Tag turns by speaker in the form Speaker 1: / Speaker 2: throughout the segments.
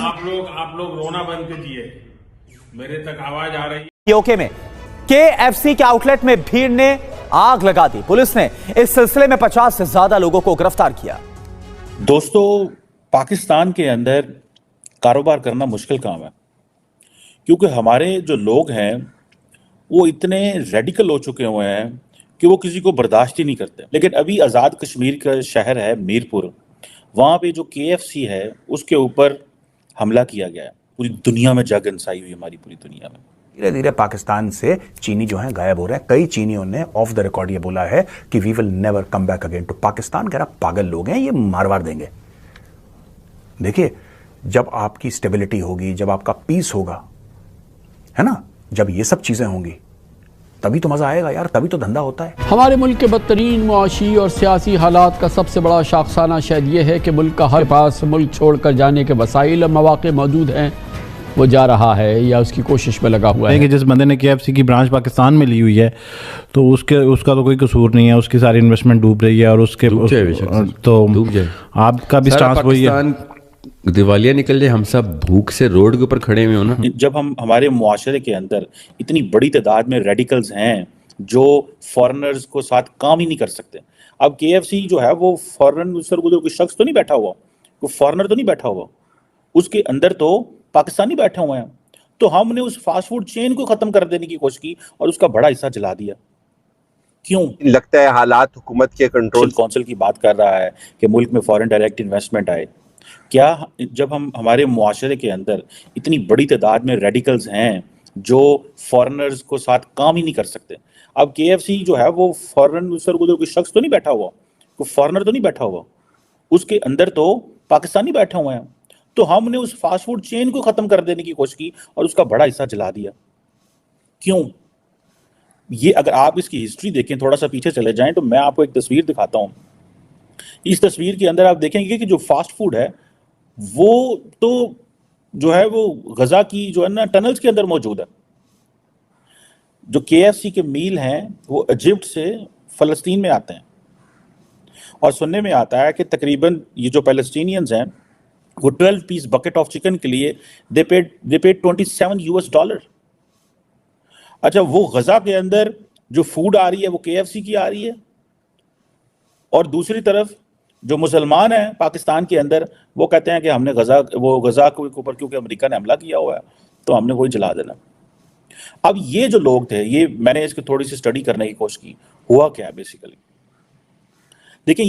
Speaker 1: आप लोग रोना बंद कीजिए, मेरे तक आवाज आ रही है।
Speaker 2: पीओके में केएफसी के आउटलेट में भीड़ ने आग लगा दी। पुलिस ने इस सिलसिले में 50 से ज्यादा लोगों को गिरफ्तार किया।
Speaker 3: दोस्तों, पाकिस्तान के अंदर कारोबार करना मुश्किल काम है, क्योंकि हमारे जो लोग हैं वो इतने रेडिकल हो चुके हुए हैं कि वो किसी को बर्दाश्त ही नहीं करते। लेकिन अभी आज़ाद कश्मीर का शहर है मीरपुर, वहाँ पे जो केएफसी है उसके ऊपर हमला किया गया है। पूरी दुनिया में जग इंसाई हुई, हमारी पूरी दुनिया में।
Speaker 4: धीरे धीरे पाकिस्तान से चीनी जो है गायब हो रहे हैं। कई चीनियों ने ऑफ द रिकॉर्ड ये बोला है कि we will never come back again to Pakistan. कह रहा पागल लोग हैं, ये मारवार देंगे। देखिए, जब आपकी स्टेबिलिटी होगी, जब आपका पीस होगा, है ना, जब ये सब चीजें होंगी तभी तो मजा आएगा यार, तभी तो धंधा होता है।
Speaker 5: हमारे मुल्क के बदतरीन मुआशी और सियासी हालात का सबसे बड़ा शाखसाना शायद ये है कि मुल्क का हर पास मुल्क छोड़कर जाने के वसाइल और मौके मौजूद हैं, वो जा रहा है या उसकी कोशिश में लगा हुआ है।
Speaker 6: कि जिस बंदे ने केएफसी की ब्रांच पाकिस्तान में ली हुई है तो उसका तो कोई कसूर नहीं है, उसकी सारी इन्वेस्टमेंट डूब रही है और उसके तो डूब जाए। आपका भी स्टांस वही है,
Speaker 7: दिवालिया निकल जाए, हम सब भूख से रोड के ऊपर खड़े हुए हो ना।
Speaker 3: जब हमारे मुआशरे के अंदर इतनी बड़ी तादाद में रेडिकल्स हैं जो फॉरेनर्स को साथ काम ही नहीं कर सकते। अब केएफसी जो है वो फॉरेन कोई शख्स तो नहीं बैठा हुआ, कोई फॉरेनर तो नहीं बैठा हुआ, उसके अंदर तो पाकिस्तानी बैठे हुए हैं। तो हमने उस फास्ट फूड चेन को खत्म कर देने की कोशिश की और उसका बड़ा हिस्सा जला दिया। क्यों?
Speaker 8: लगता है हालात हुकूमत के कंट्रोल।
Speaker 3: कौंसिल की बात कर रहा है कि मुल्क में फॉरेन डायरेक्ट इन्वेस्टमेंट आए। क्या जब हमारे मुआशरे के अंदर इतनी बड़ी तादाद में रेडिकल्स हैं जो फॉरेनर्स को साथ काम ही नहीं कर सकते। अब केएफसी जो है वो फॉरेन कोई शख्स तो नहीं बैठा हुआ, कोई फॉरेनर तो नहीं बैठा हुआ, उसके अंदर तो पाकिस्तानी बैठे हुए हैं। तो हमने उस फास्ट फूड चेन को खत्म कर देने की कोशिश की और उसका बड़ा हिस्सा जला दिया। क्यों? ये अगर आप इसकी हिस्ट्री देखें, थोड़ा सा पीछे चले जाएं, तो मैं आपको एक तस्वीर दिखाता हूं। इस तस्वीर के अंदर आप देखेंगे कि जो फास्ट फूड है वो तो जो है वो गजा की जो है ना टनल्स के अंदर मौजूद है। जो केएफसी के मील हैं वो इजिप्ट से फलस्तीन में आते हैं और सुनने में आता है कि तकरीबन ये जो पैलेस्टीनियंस हैं वो 12 पीस बकेट ऑफ चिकन के लिए दे पेड $27। अच्छा, वो गजा के अंदर जो फूड आ रही है वो केएफसी की आ रही है, और दूसरी तरफ जो मुसलमान हैं पाकिस्तान के अंदर वो कहते हैं कि हमने गजा के ऊपर क्योंकि अमेरिका ने हमला किया हुआ है तो हमने वही जला देना। अब ये जो लोग थे, ये मैंने इसकी थोड़ी सी स्टडी करने की कोशिश की, हुआ क्या बेसिकली। देखिए,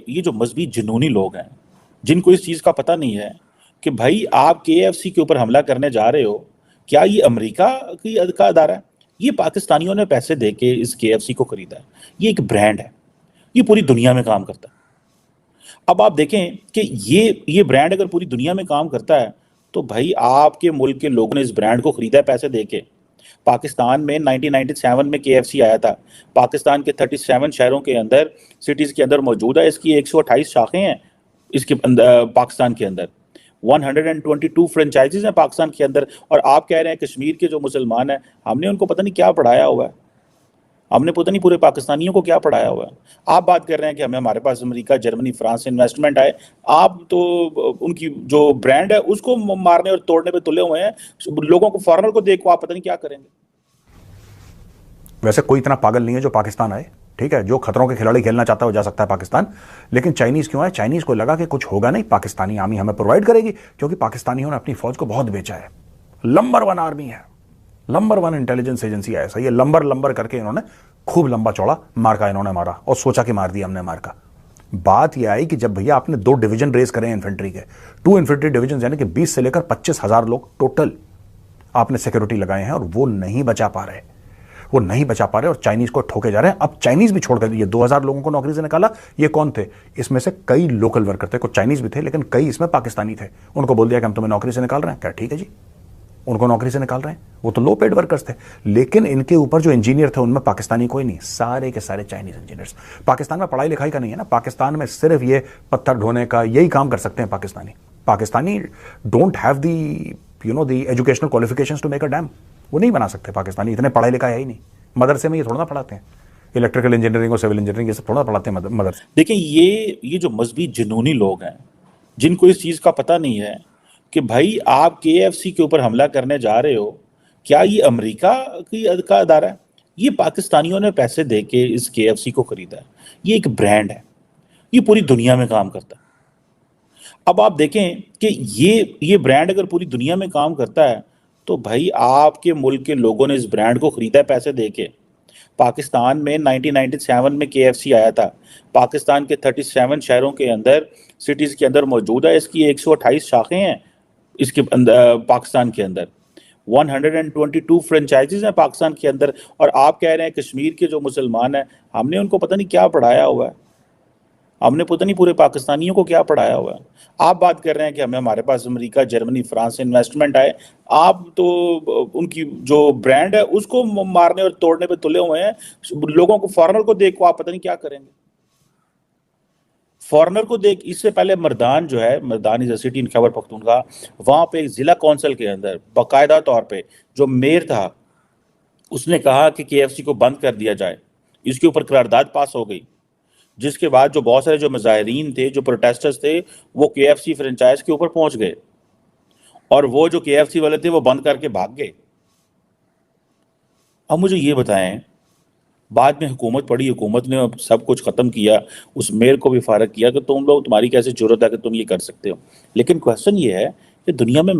Speaker 3: ये जो मजहबी जुनूनी लोग हैं जिनको इस चीज़ का पता नहीं है कि भाई आप केएफसी के ऊपर हमला करने जा रहे हो, क्या ये अमेरिका का अदारा है? ये पाकिस्तानियों ने पैसे दे के इस केएफसी को खरीदा है। ये एक ब्रांड है, ये पूरी दुनिया में काम करता है। अब आप देखें कि ये ब्रांड अगर पूरी दुनिया में काम करता है तो भाई आपके मुल्क के लोगों ने इस ब्रांड को खरीदा है पैसे दे के। पाकिस्तान में 1997 में केएफसी आया था। पाकिस्तान के 37 शहरों के अंदर, सिटीज़ के अंदर मौजूद है। इसकी 128 शाखें हैं इसके अंदर। पाकिस्तान के अंदर 122 फ्रेंचाइजीज हैं पाकिस्तान के अंदर। और आप कह रहे हैं कश्मीर के जो मुसलमान हैं हमने उनको पता नहीं क्या पढ़ाया हुआ है, हमने पता नहीं पूरे पाकिस्तानियों को क्या पढ़ाया हुआ है। आप बात कर रहे हैं कि हमारे पास अमेरिका, जर्मनी, फ्रांस से इन्वेस्टमेंट आए। आप तो उनकी जो ब्रांड है उसको मारने और तोड़ने पे तुले हुए हैं। लोगों को, फॉरेनर को देखो, आप पता नहीं क्या करेंगे।
Speaker 4: वैसे कोई इतना पागल नहीं है जो पाकिस्तान आए, ठीक है। जो खतरों के खिलाड़ी खेलना चाहता है वो जा सकता है पाकिस्तान, लेकिन चाइनीज क्यों आए? चाइनीज को लगा कि कुछ होगा नहीं, पाकिस्तानी आर्मी हमें प्रोवाइड करेगी, क्योंकि पाकिस्तानियों ने अपनी फौज को बहुत बेचा है। नंबर 1 आर्मी है, नंबर 1 इंटेलिजेंस एजेंसी है। ऐसा ये लंबर करके इन्होंने खूब लंबा चौड़ा मार्का इन्होंने मारा और सोचा कि मार दिया हमने मार्का। बात यह आई कि जब भैया आपने 2 डिवीजन रेस करे इन्फेंट्री के, 2 इन्फेंट्री डिवीजन, यानी कि 20 से लेकर 25,000 लोग टोटल आपने सिक्योरिटी लगाए हैं और वो नहीं बचा पा रहे, वो नहीं बचा पा रहे और चाइनीज को ठोके जा रहे हैं। अब चाइनीज भी छोड़कर, ये 2000 लोगों को नौकरी से निकाला। ये कौन थे? इसमें से कई लोकल वर्कर थे, कुछ चाइनीज भी थे लेकिन कई इसमें पाकिस्तानी थे। उनको बोल दिया कि हम तुम्हें नौकरी से निकाल रहे हैं। क्या ठीक है जी, उनको नौकरी से निकाल रहे हैं। वो तो लो पेड वर्कर्स थे, लेकिन इनके ऊपर जो इंजीनियर थे उनमें पाकिस्तानी कोई नहीं, सारे के सारे चाइनीज इंजीनियर्स। पाकिस्तान में पढ़ाई लिखाई का नहीं है ना, पाकिस्तान में सिर्फ ये पत्थर ढोने का यही काम कर सकते हैं Pakistani don't have the the educational qualifications to make a dam. वो नहीं बना सकते पाकिस्तानी, इतने पढ़ाई लिखाई है ही नहीं। मदरसे में ये थोड़ा ना पढ़ाते हैं, इलेक्ट्रिकल इंजीनियरिंग और सिविल इंजीनियरिंग ये सब थोड़ा पढ़ाते हैं मदरसे।
Speaker 3: देखिए, ये जो मजहबी जुनूनी लोग हैं जिनको इस चीज़ का पता नहीं है कि भाई आप KFC के ऊपर हमला करने जा रहे हो, क्या ये अमेरिका का अदारा है? ये पाकिस्तानियों ने पैसे दे के इस KFC को खरीदा है। ये एक ब्रांड है, ये पूरी दुनिया में काम करता है। अब आप देखें कि ये ब्रांड अगर पूरी दुनिया में काम करता है तो भाई आपके मुल्क के लोगों ने इस ब्रांड को खरीदा है पैसे दे के। पाकिस्तान में 1997 में KFC आया था, पाकिस्तान के 37 शहरों के अंदर, सिटीज़ के अंदर मौजूद है। इसकी 128 शाखें हैं इसके अंदर, पाकिस्तान के अंदर 122 फ्रेंचाइजीज हैं पाकिस्तान के अंदर। और आप कह रहे हैं कश्मीर के जो मुसलमान हैं, हमने उनको पता नहीं क्या पढ़ाया हुआ है, हमने पता नहीं पूरे पाकिस्तानियों को क्या पढ़ाया हुआ है। आप बात कर रहे हैं कि हमारे पास अमेरिका, जर्मनी, फ्रांस से इन्वेस्टमेंट आए, आप तो उनकी जो ब्रांड है उसको मारने और तोड़ने पे तुले हुए हैं। लोगों को, फॉरेनर को देख को आप पता नहीं क्या करेंगे। फॉरेनर को देख, इससे पहले मर्दान जो है, Mardan is a city in Khyber Pakhtunkhwa, वहाँ पे एक जिला कौंसिल के अंदर बाकायदा तौर पे जो मेयर था उसने कहा कि KFC को बंद कर दिया जाए। इसके ऊपर करारदाद पास हो गई, जिसके बाद जो बहुत सारे जो मुजाहिरीन थे, जो प्रोटेस्टर्स थे, वो KFC फ्रेंचाइज के ऊपर पहुंच गए और वो जो KFC वाले थे वो बंद करके भाग गए। अब मुझे ये बताएं, बाद में हुकूमत पड़ी, हुकूमत ने सब कुछ ख़त्म किया, उस मेयर को भी फारग किया कि तुम लोग, तुम्हारी कैसे जरूरत है कि तुम ये कर सकते हो। लेकिन क्वेश्चन ये है कि दुनिया में